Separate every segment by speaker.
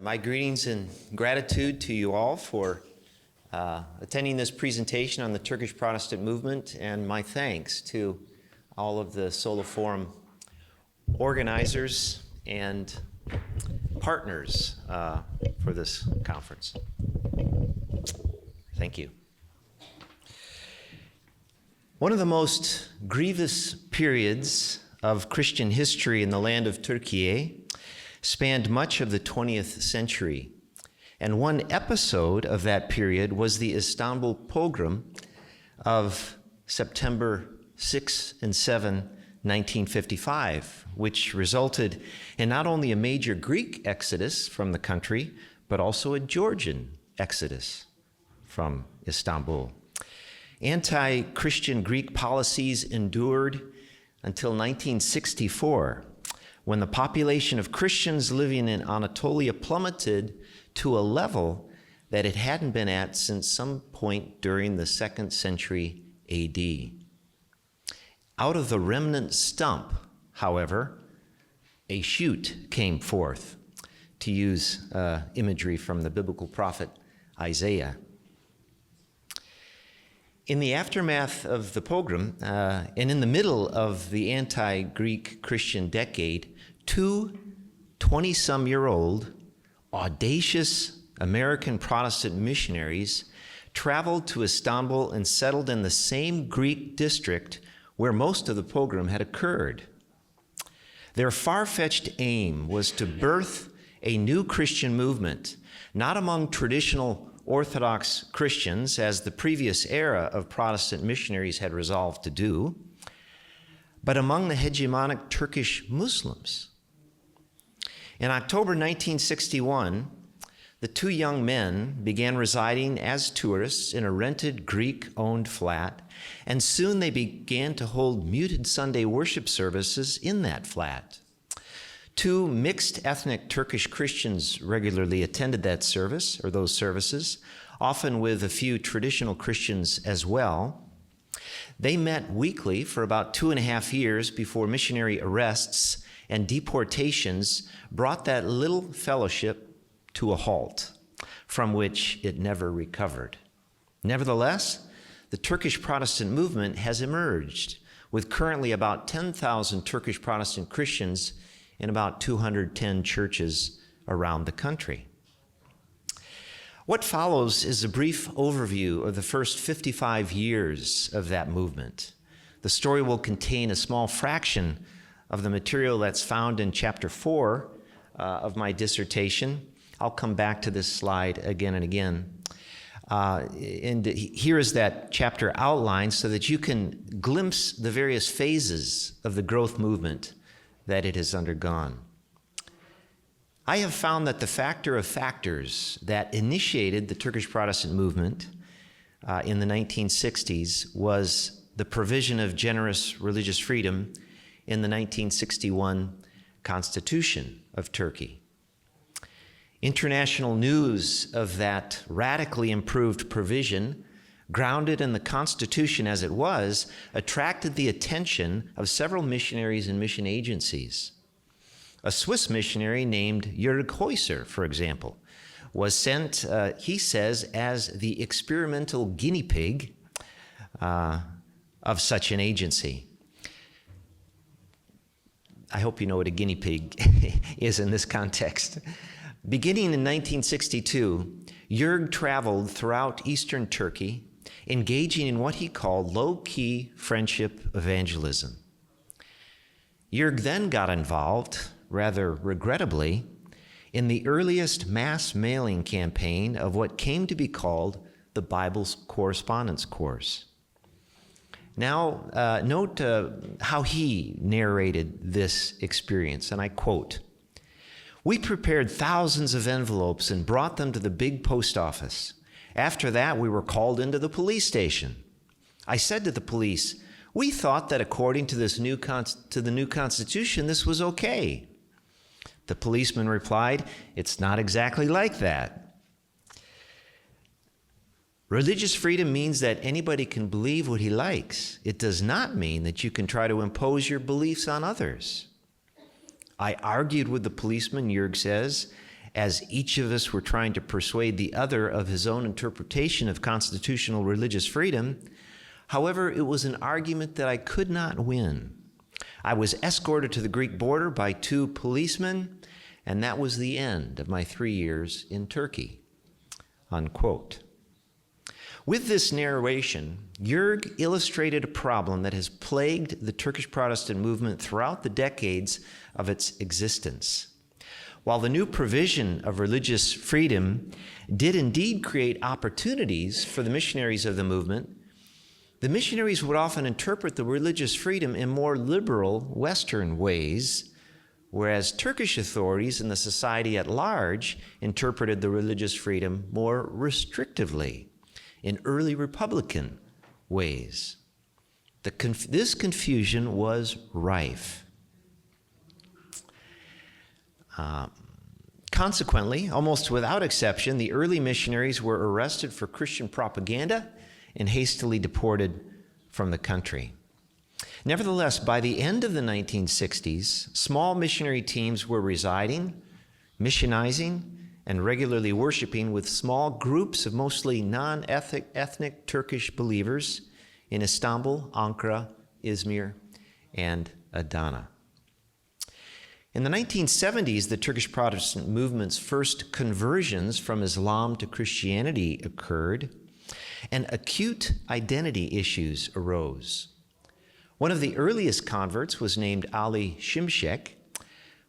Speaker 1: My greetings and gratitude to you all for attending this presentation on the Turkish Protestant movement, and my thanks to all of the Sola Forum organizers and partners for this conference. Thank you. One of the most grievous periods of Christian history in the land of Turkey spanned much of the 20th century. And one episode of that period was the Istanbul pogrom of September 6 and 7, 1955, which resulted in not only a major Greek exodus from the country, but also a Georgian exodus from Istanbul. Anti-Christian Greek policies endured until 1964, when the population of Christians living in Anatolia plummeted to a level that it hadn't been at since some point during the 2nd century AD. Out of the remnant stump, however, a shoot came forth, to use imagery from the biblical prophet Isaiah. In the aftermath of the pogrom, and in the middle of the anti-Greek Christian decade, two 20-some-year-old audacious American Protestant missionaries traveled to Istanbul and settled in the same Greek district where most of the pogrom had occurred. Their far-fetched aim was to birth a new Christian movement, not among traditional Orthodox Christians, as the previous era of Protestant missionaries had resolved to do, but among the hegemonic Turkish Muslims. In October 1961, the two young men began residing as tourists in a rented Greek-owned flat, and soon they began to hold muted Sunday worship services in that flat. Two mixed ethnic Turkish Christians regularly attended that service, or those services, often with a few traditional Christians as well. They met weekly for about 2.5 years before missionary arrests and deportations brought that little fellowship to a halt, from which it never recovered. Nevertheless, the Turkish Protestant movement has emerged, with currently about 10,000 Turkish Protestant Christians in about 210 churches around the country. What follows is a brief overview of the first 55 years of that movement. The story will contain a small fraction of the material that's found in chapter 4 of my dissertation. I'll come back to this slide again and again. And here is that chapter outline so that you can glimpse the various phases of the growth movement that it has undergone. I have found that the factor of factors that initiated the Turkish Protestant movement in the 1960s was the provision of generous religious freedom in the 1961 Constitution of Turkey. International news of that radically improved provision, grounded in the Constitution as it was, attracted the attention of several missionaries and mission agencies. A Swiss missionary named Jörg Heuser, for example, was sent, he says, as the experimental guinea pig of such an agency. I hope you know what a guinea pig is in this context. Beginning in 1962, Jörg traveled throughout eastern Turkey, engaging in what he called low-key friendship evangelism. Jörg then got involved, rather regrettably, in the earliest mass mailing campaign of what came to be called the Bible's Correspondence Course. Now, note how he narrated this experience, and I quote, "We prepared thousands of envelopes and brought them to the big post office. After that, we were called into the police station. I said to the police, 'We thought that according to the new Constitution, this was okay.' The policeman replied, 'It's not exactly like that.' Religious freedom means that anybody can believe what he likes. It does not mean that you can try to impose your beliefs on others. I argued with the policeman," Jörg says, as each of us were trying to persuade the other of his own interpretation of constitutional religious freedom. However, it was an argument that I could not win. I was escorted to the Greek border by 2 policemen, and that was the end of my 3 years in Turkey." Unquote. With this narration, Jörg illustrated a problem that has plagued the Turkish Protestant movement throughout the decades of its existence. While the new provision of religious freedom did indeed create opportunities for the missionaries of the movement, the missionaries would often interpret the religious freedom in more liberal Western ways, whereas Turkish authorities and the society at large interpreted the religious freedom more restrictively, in early Republican ways. This confusion was rife. Consequently, almost without exception, the early missionaries were arrested for Christian propaganda and hastily deported from the country. Nevertheless, by the end of the 1960s, small missionary teams were residing, missionizing, and regularly worshiping with small groups of mostly non-ethnic Turkish believers in Istanbul, Ankara, Izmir, and Adana. In the 1970s, the Turkish Protestant movement's first conversions from Islam to Christianity occurred, and acute identity issues arose. One of the earliest converts was named Ali Şimşek,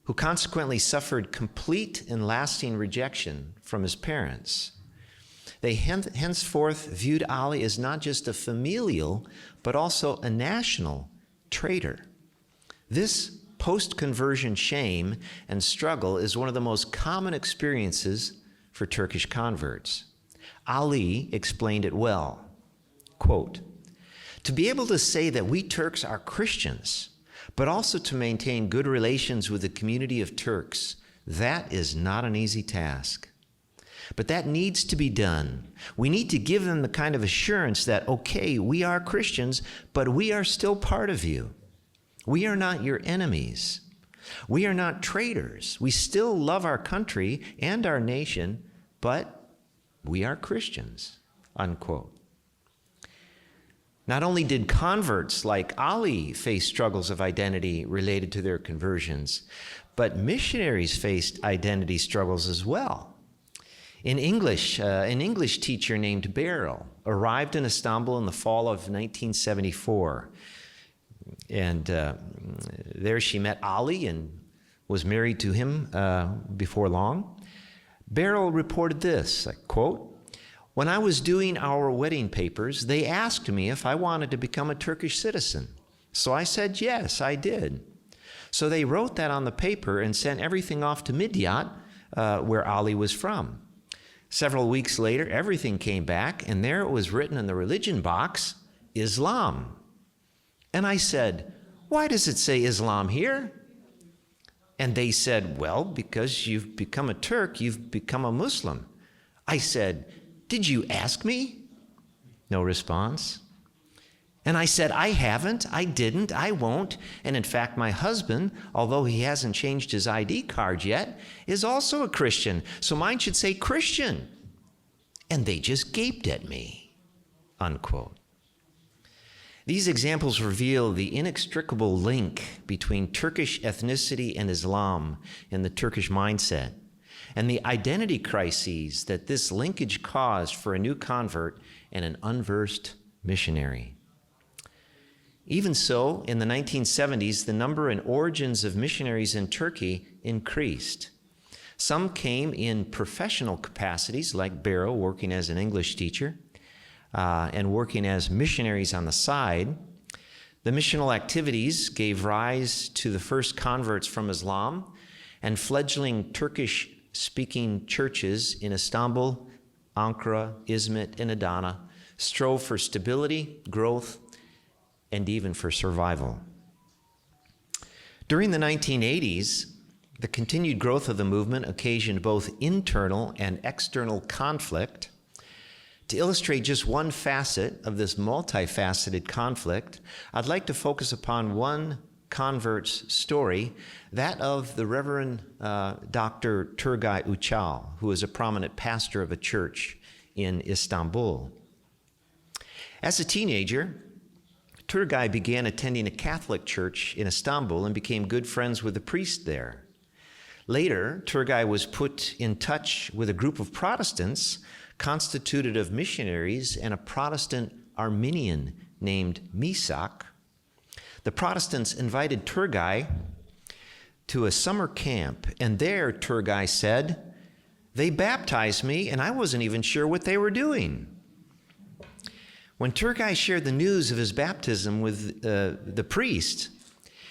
Speaker 1: who consequently suffered complete and lasting rejection from his parents. They henceforth viewed Ali as not just a familial, but also a national traitor. This post-conversion shame and struggle is one of the most common experiences for Turkish converts. Ali explained it well. Quote, "To be able to say that we Turks are Christians, but also to maintain good relations with the community of Turks, that is not an easy task. But that needs to be done. We need to give them the kind of assurance that, okay, we are Christians, but we are still part of you. We are not your enemies. We are not traitors. We still love our country and our nation, but we are Christians." Unquote. Not only did converts like Ali face struggles of identity related to their conversions, but missionaries faced identity struggles as well. In English, an English teacher named Beryl arrived in Istanbul in the fall of 1974. And there she met Ali and was married to him before long. Beryl reported this, I quote, "When I was doing our wedding papers, they asked me if I wanted to become a Turkish citizen. So I said, yes, I did. So they wrote that on the paper and sent everything off to Midyat, where Ali was from. Several weeks later, everything came back, and there it was written in the religion box, Islam. And I said, why does it say Islam here? And they said, well, because you've become a Turk, you've become a Muslim. I said, did you ask me? No response. And I said, I haven't, I didn't, I won't. And in fact, my husband, although he hasn't changed his ID card yet, is also a Christian. So mine should say Christian. And they just gaped at me, unquote. These examples reveal the inextricable link between Turkish ethnicity and Islam in the Turkish mindset, and the identity crises that this linkage caused for a new convert and an unversed missionary. Even so, in the 1970s, the number and origins of missionaries in Turkey increased. Some came in professional capacities, like Beryl, working as an English teacher, and working as missionaries on the side. The missional activities gave rise to the first converts from Islam, and fledgling Turkish-speaking churches in Istanbul, Ankara, Izmit, and Adana strove for stability, growth, and even for survival. During the 1980s, the continued growth of the movement occasioned both internal and external conflict. To illustrate just one facet of this multifaceted conflict, I'd like to focus upon one convert's story, that of the Reverend Dr. Turgay Uchal, who is a prominent pastor of a church in Istanbul. As a teenager, Turgay began attending a Catholic church in Istanbul and became good friends with the priest there. Later, Turgay was put in touch with a group of Protestants constituted of missionaries and a Protestant Armenian named Misak. The Protestants invited Turgay to a summer camp, and there, Turgay said, "They baptized me, and I wasn't even sure what they were doing." When Turgay shared the news of his baptism with the priest,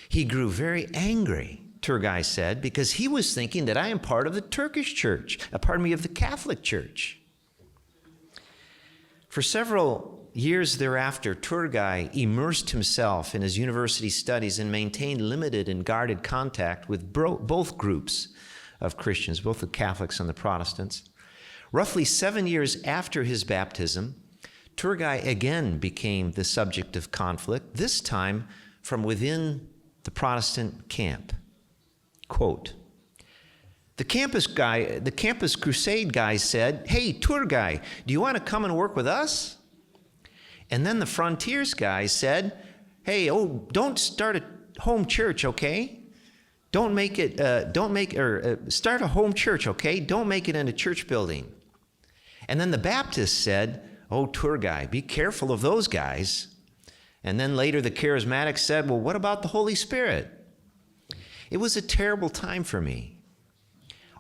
Speaker 1: he grew very angry, Turgay said, because he was thinking that I am part of the Turkish church, of the Catholic church. For several years thereafter, Turgay immersed himself in his university studies and maintained limited and guarded contact with both groups of Christians, both the Catholics and the Protestants. Roughly 7 years after his baptism, Turgay again became the subject of conflict, this time from within the Protestant camp. Quote, the campus crusade guy said, "Hey, Turgay, do you want to come and work with us?" And then the frontiers guy said, "Hey, don't start a home church, okay? Start a home church, okay? Don't make it in a church building." And then the Baptists said, "Oh, Turgay, be careful of those guys." And then later the charismatics said, "Well, what about the Holy Spirit?" It was a terrible time for me.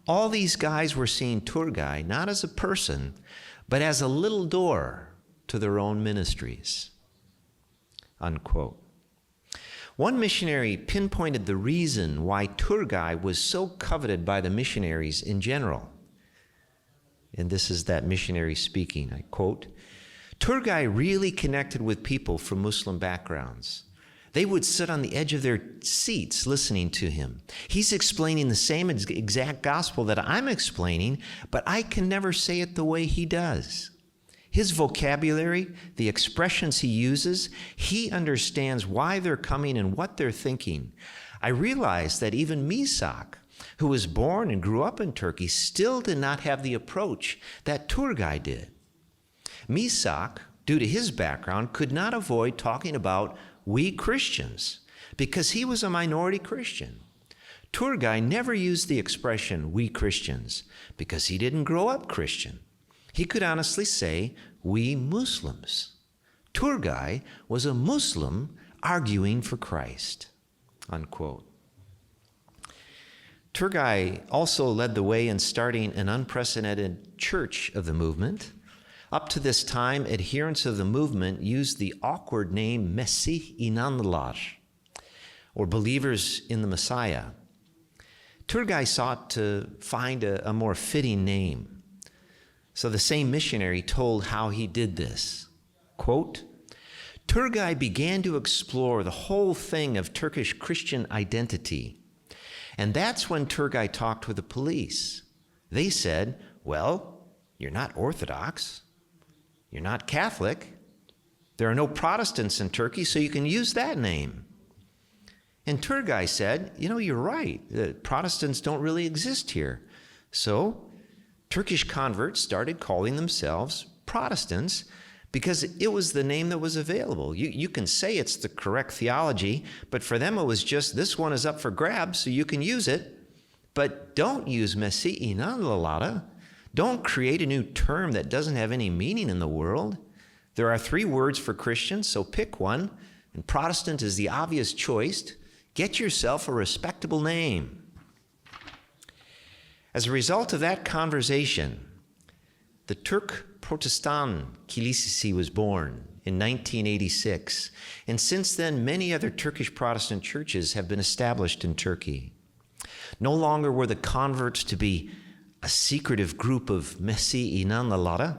Speaker 1: All these guys were seeing Turgay not as a person, but as a little door to their own ministries. Unquote. One missionary pinpointed the reason why Turgay was so coveted by the missionaries in general. And this is that missionary speaking, I quote, "Turgay really connected with people from Muslim backgrounds. They would sit on the edge of their seats listening to him. He's explaining the same exact gospel that I'm explaining, but I can never say it the way he does. His vocabulary, the expressions he uses, he understands why they're coming and what they're thinking. I realized that even Misak, who was born and grew up in Turkey, still did not have the approach that Turgay did. Misak, due to his background, could not avoid talking about we Christians because he was a minority Christian. Turgay never used the expression we Christians because he didn't grow up Christian. He could honestly say we Muslims. Turgay was a Muslim arguing for Christ." Unquote. Turgay also led the way in starting an unprecedented church of the movement. Up to this time, adherents of the movement used the awkward name Mesih inanlılar, or believers in the Messiah. Turgay sought to find a more fitting name. So the same missionary told how he did this. Quote, "Turgay began to explore the whole thing of Turkish Christian identity. And that's when Turgay talked with the police. They said, 'Well, you're not Orthodox. You're not Catholic. There are no Protestants in Turkey, so you can use that name.' And Turgay said, 'You're right. The Protestants don't really exist here.' So Turkish converts started calling themselves Protestants because it was the name that was available. You can say it's the correct theology, but for them it was just this one is up for grabs, so you can use it. But don't use Mesih inanlılar. Don't create a new term that doesn't have any meaning in the world. There are 3 words for Christians, so pick one, and Protestant is the obvious choice. Get yourself a respectable name." As a result of that conversation, the Turkish Protestant Kilisesi was born in 1986, and since then many other Turkish Protestant churches have been established in Turkey. No longer were the converts to be a secretive group of Mesih inanlılar.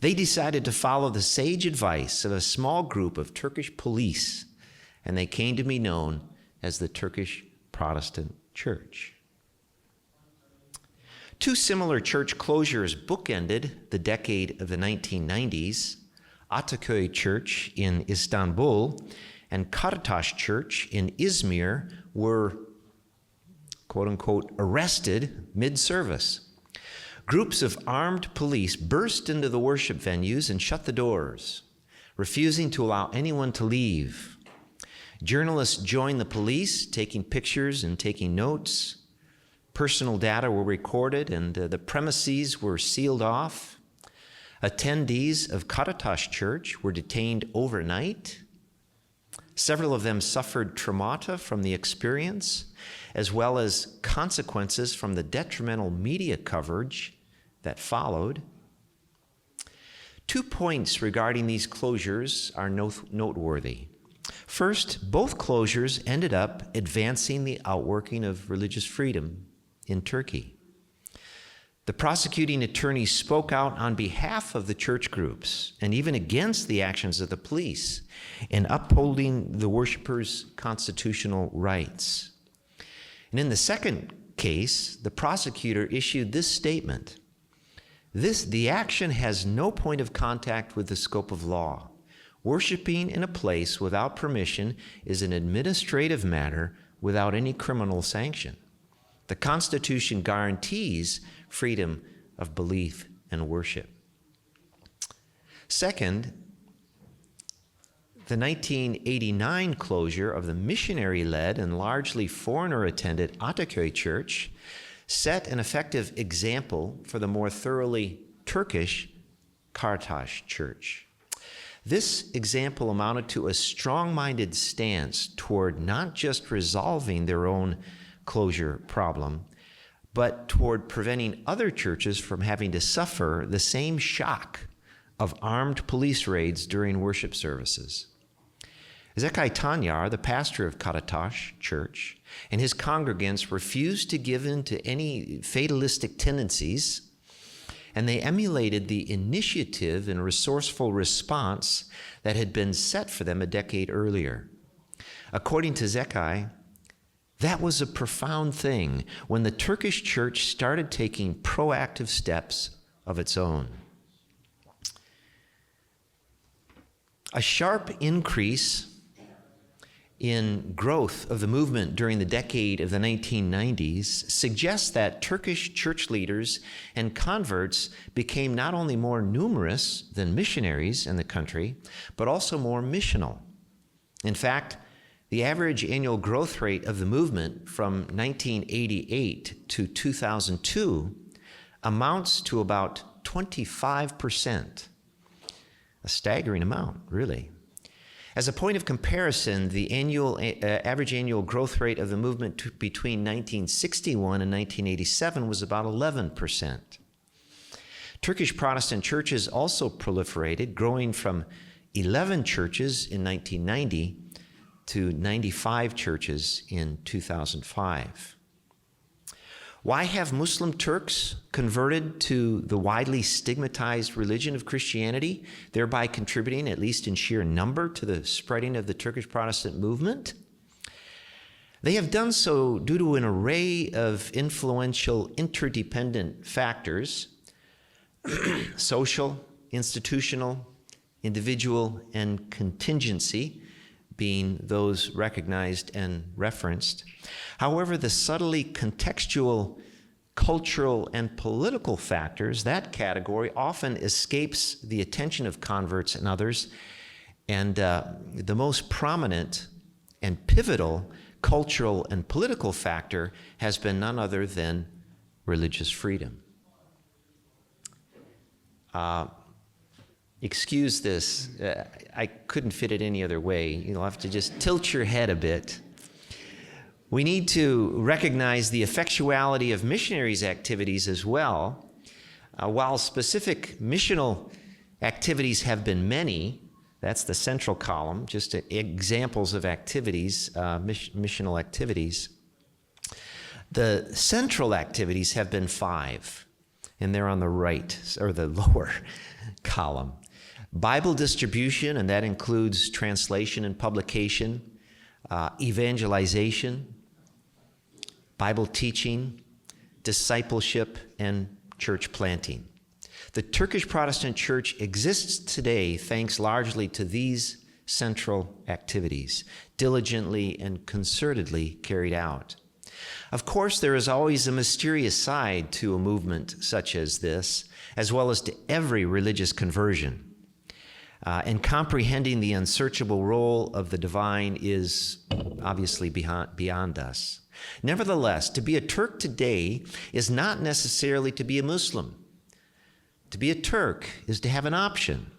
Speaker 1: They decided to follow the sage advice of a small group of Turkish police, and they came to be known as the Turkish Protestant Church. 2 similar church closures bookended the decade of the 1990s, Ataköy Church in Istanbul and Karataş Church in Izmir were, quote-unquote, arrested mid-service. Groups of armed police burst into the worship venues and shut the doors, refusing to allow anyone to leave. Journalists joined the police, taking pictures and taking notes. Personal data were recorded, and the premises were sealed off. Attendees of Karataş Church were detained overnight. Several of them suffered traumata from the experience, as well as consequences from the detrimental media coverage that followed. 2 points regarding these closures are noteworthy. First, both closures ended up advancing the outworking of religious freedom in Turkey. The prosecuting attorney spoke out on behalf of the church groups and even against the actions of the police in upholding the worshipers' constitutional rights. And in the second case, the prosecutor issued this statement: the action has no point of contact with the scope of law. Worshiping in a place without permission is an administrative matter without any criminal sanction. The Constitution guarantees freedom of belief and worship. Second, the 1989 closure of the missionary-led and largely foreigner-attended Ataköy Church set an effective example for the more thoroughly Turkish Karataş Church. This example amounted to a strong-minded stance toward not just resolving their own closure problem, but toward preventing other churches from having to suffer the same shock of armed police raids during worship services. Zekai Tanyar, the pastor of Karataş Church, and his congregants refused to give in to any fatalistic tendencies, and they emulated the initiative and resourceful response that had been set for them a decade earlier. According to Zekai, that was a profound thing when the Turkish church started taking proactive steps of its own. A sharp increase in growth of the movement during the decade of the 1990s suggests that Turkish church leaders and converts became not only more numerous than missionaries in the country, but also more missional. In fact, the average annual growth rate of the movement from 1988 to 2002 amounts to about 25%. A staggering amount, really. As a point of comparison, the average annual growth rate of the movement between 1961 and 1987 was about 11%. Turkish Protestant churches also proliferated, growing from 11 churches in 1990 to 95 churches in 2005. Why have Muslim Turks converted to the widely stigmatized religion of Christianity, thereby contributing, at least in sheer number, to the spreading of the Turkish Protestant movement? They have done so due to an array of influential interdependent factors, social, institutional, individual, and contingency, being those recognized and referenced. However, the subtly contextual, cultural, and political factors, that category often escapes the attention of converts and others, and the most prominent and pivotal cultural and political factor has been none other than religious freedom. Excuse this, I couldn't fit it any other way. You'll have to just tilt your head a bit. We need to recognize the effectuality of missionaries' activities as well. While specific missional activities have been many, that's the central column, just examples of activities, missional activities. The central activities have been 5, and they're on the right, or the lower column. Bible distribution, and that includes translation and publication, evangelization, Bible teaching, discipleship, and church planting. The Turkish Protestant Church exists today thanks largely to these central activities, diligently and concertedly carried out. Of course, there is always a mysterious side to a movement such as this, as well as to every religious conversion. And comprehending the unsearchable role of the divine is obviously beyond us. Nevertheless, to be a Turk today is not necessarily to be a Muslim. To be a Turk is to have an option.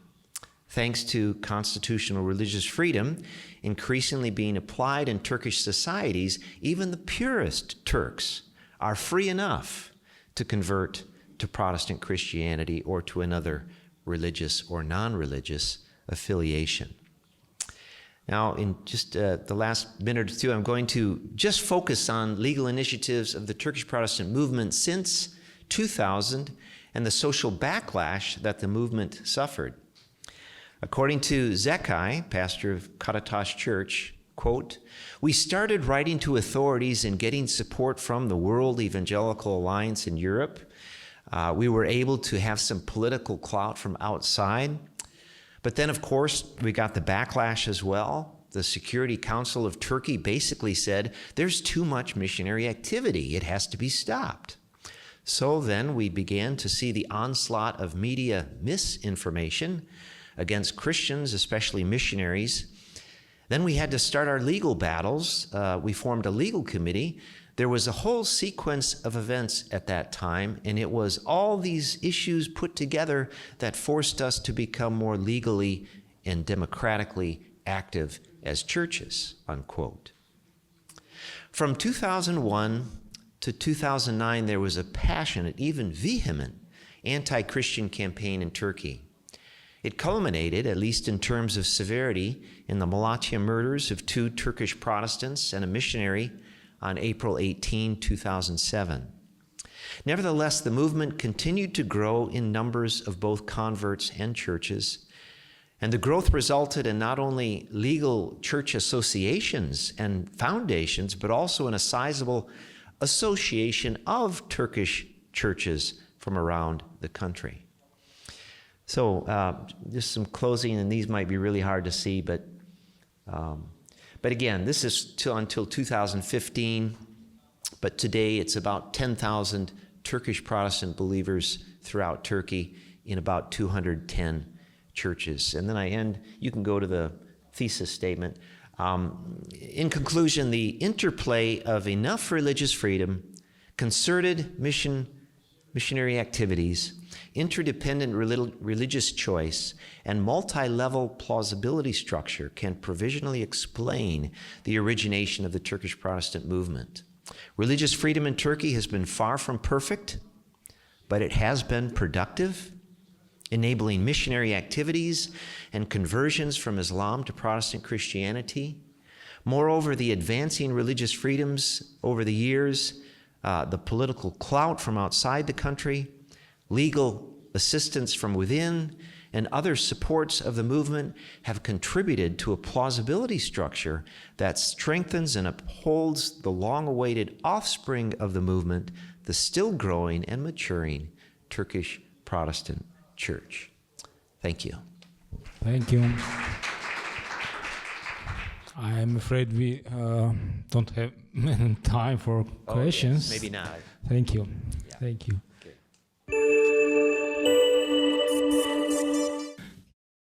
Speaker 1: Thanks to constitutional religious freedom increasingly being applied in Turkish societies, even the purest Turks are free enough to convert to Protestant Christianity or to another religious or non-religious affiliation. Now, in just the last minute or two, I'm going to just focus on legal initiatives of the Turkish Protestant movement since 2000 and the social backlash that the movement suffered. According to Zekai, pastor of Karataş Church, quote, "We started writing to authorities and getting support from the World Evangelical Alliance in Europe. We were able to have some political clout from outside. But then, of course, we got the backlash as well. The Security Council of Turkey basically said, there's too much missionary activity. It has to be stopped. So then we began to see the onslaught of media misinformation against Christians, especially missionaries. Then we had to start our legal battles. We formed a legal committee. There was a whole sequence of events at that time, and it was all these issues put together that forced us to become more legally and democratically active as churches," unquote. From 2001 to 2009, there was a passionate, even vehement, anti-Christian campaign in Turkey. It culminated, at least in terms of severity, in the Malatya murders of 2 Turkish Protestants and a missionary on April 18, 2007. Nevertheless, the movement continued to grow in numbers of both converts and churches, and the growth resulted in not only legal church associations and foundations, but also in a sizable association of Turkish churches from around the country. So just some closing, and these might be really hard to see, but again, this is until 2015, but today it's about 10,000 Turkish Protestant believers throughout Turkey in about 210 churches. And then I end, you can go to the thesis statement. In conclusion, the interplay of enough religious freedom, concerted missionary activities, interdependent religious choice, and multi-level plausibility structure can provisionally explain the origination of the Turkish Protestant movement. Religious freedom in Turkey has been far from perfect, but it has been productive, enabling missionary activities and conversions from Islam to Protestant Christianity. Moreover, the advancing religious freedoms over the years, the political clout from outside the country, legal assistance from within, and other supports of the movement have contributed to a plausibility structure that strengthens and upholds the long-awaited offspring of the movement, the still growing and maturing Turkish Protestant Church. Thank you.
Speaker 2: Thank you. I'm afraid we don't have time for questions.
Speaker 1: Yes, maybe not.
Speaker 2: Thank you.
Speaker 1: Yeah.
Speaker 2: Thank you.